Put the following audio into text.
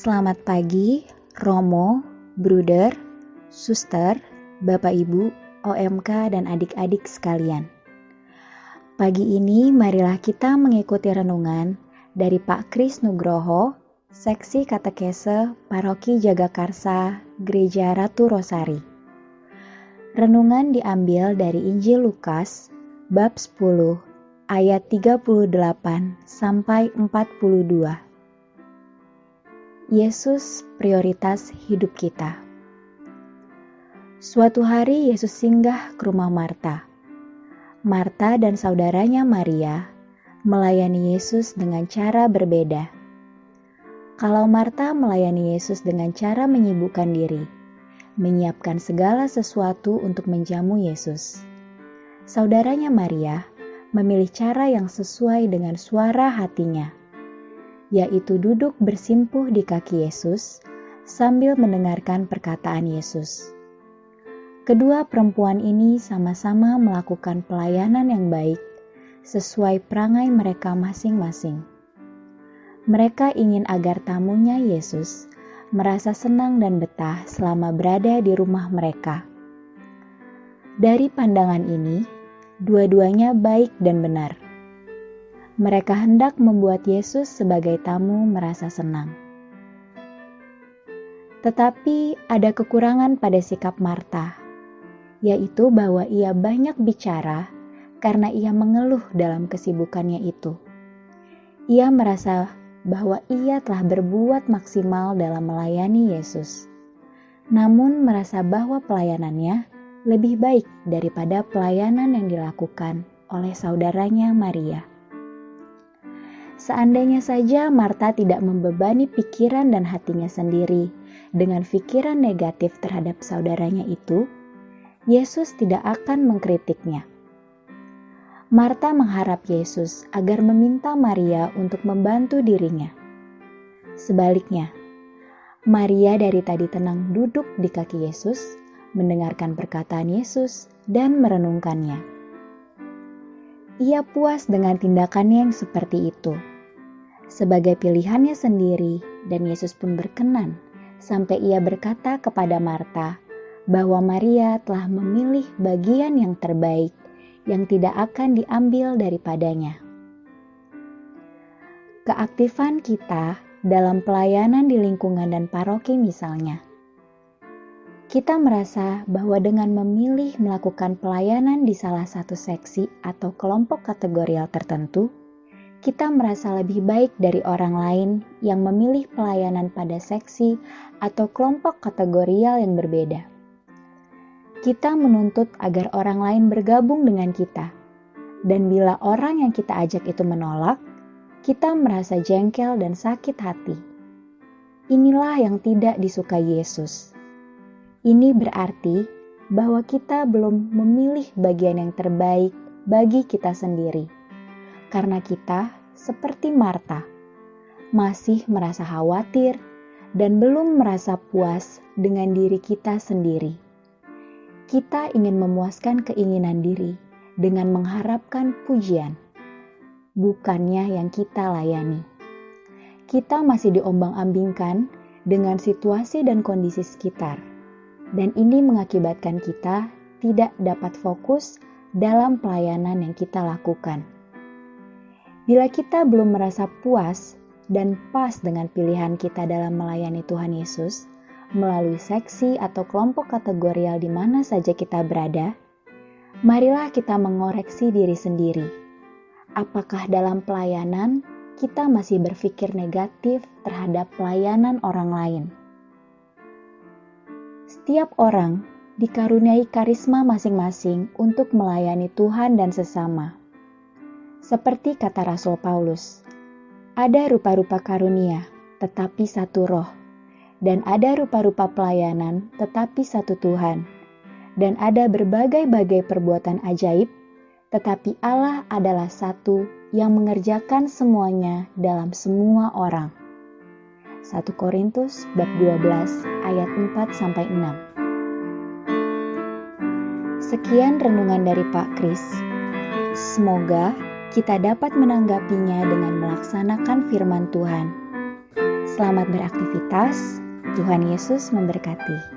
Selamat pagi, Romo, Bruder, Suster, Bapak Ibu, OMK dan adik-adik sekalian. Pagi ini marilah kita mengikuti renungan dari Pak Kris Nugroho, Seksi Katekese Paroki Jagakarsa, Gereja Ratu Rosari. Renungan diambil dari Injil Lukas, bab 10, ayat 38 sampai 42. Yesus prioritas hidup kita. Suatu hari Yesus singgah ke rumah Marta. Marta dan saudaranya Maria melayani Yesus dengan cara berbeda. Kalau Marta melayani Yesus dengan cara menyibukkan diri, menyiapkan segala sesuatu untuk menjamu Yesus. Saudaranya Maria memilih cara yang sesuai dengan suara hatinya, yaitu duduk bersimpuh di kaki Yesus sambil mendengarkan perkataan Yesus. Kedua perempuan ini sama-sama melakukan pelayanan yang baik sesuai perangai mereka masing-masing. Mereka ingin agar tamunya Yesus merasa senang dan betah selama berada di rumah mereka. Dari pandangan ini, dua-duanya baik dan benar. Mereka hendak membuat Yesus sebagai tamu merasa senang. Tetapi ada kekurangan pada sikap Marta, yaitu bahwa ia banyak bicara karena ia mengeluh dalam kesibukannya itu. Ia merasa bahwa ia telah berbuat maksimal dalam melayani Yesus, namun merasa bahwa pelayanannya lebih baik daripada pelayanan yang dilakukan oleh saudaranya Maria. Seandainya saja Marta tidak membebani pikiran dan hatinya sendiri dengan pikiran negatif terhadap saudaranya itu, Yesus tidak akan mengkritiknya. Marta mengharap Yesus agar meminta Maria untuk membantu dirinya. Sebaliknya, Maria dari tadi tenang duduk di kaki Yesus, mendengarkan perkataan Yesus dan merenungkannya. Ia puas dengan tindakannya yang seperti itu, sebagai pilihannya sendiri, dan Yesus pun berkenan sampai ia berkata kepada Marta bahwa Maria telah memilih bagian yang terbaik yang tidak akan diambil daripadanya. Keaktifan kita dalam pelayanan di lingkungan dan paroki misalnya. Kita merasa bahwa dengan memilih melakukan pelayanan di salah satu seksi atau kelompok kategorial tertentu, kita merasa lebih baik dari orang lain yang memilih pelayanan pada seksi atau kelompok kategorial yang berbeda. Kita menuntut agar orang lain bergabung dengan kita, dan bila orang yang kita ajak itu menolak, kita merasa jengkel dan sakit hati. Inilah yang tidak disukai Yesus. Ini berarti bahwa kita belum memilih bagian yang terbaik bagi kita sendiri, karena kita, seperti Marta, masih merasa khawatir dan belum merasa puas dengan diri kita sendiri. Kita ingin memuaskan keinginan diri dengan mengharapkan pujian, bukannya yang kita layani. Kita masih diombang-ambingkan dengan situasi dan kondisi sekitar, dan ini mengakibatkan kita tidak dapat fokus dalam pelayanan yang kita lakukan. Bila kita belum merasa puas dan pas dengan pilihan kita dalam melayani Tuhan Yesus, melalui seksi atau kelompok kategorial di mana saja kita berada, marilah kita mengoreksi diri sendiri. Apakah dalam pelayanan kita masih berpikir negatif terhadap pelayanan orang lain? Setiap orang dikaruniai karisma masing-masing untuk melayani Tuhan dan sesama. Seperti kata Rasul Paulus, ada rupa-rupa karunia, tetapi satu roh. Dan ada rupa-rupa pelayanan, tetapi satu Tuhan. Dan ada berbagai-bagai perbuatan ajaib, tetapi Allah adalah satu yang mengerjakan semuanya dalam semua orang. 1 Korintus bab 12 ayat 4-6. Sekian renungan dari Pak Kris. Semoga kita dapat menanggapinya dengan melaksanakan firman Tuhan. Selamat beraktivitas. Tuhan Yesus memberkati.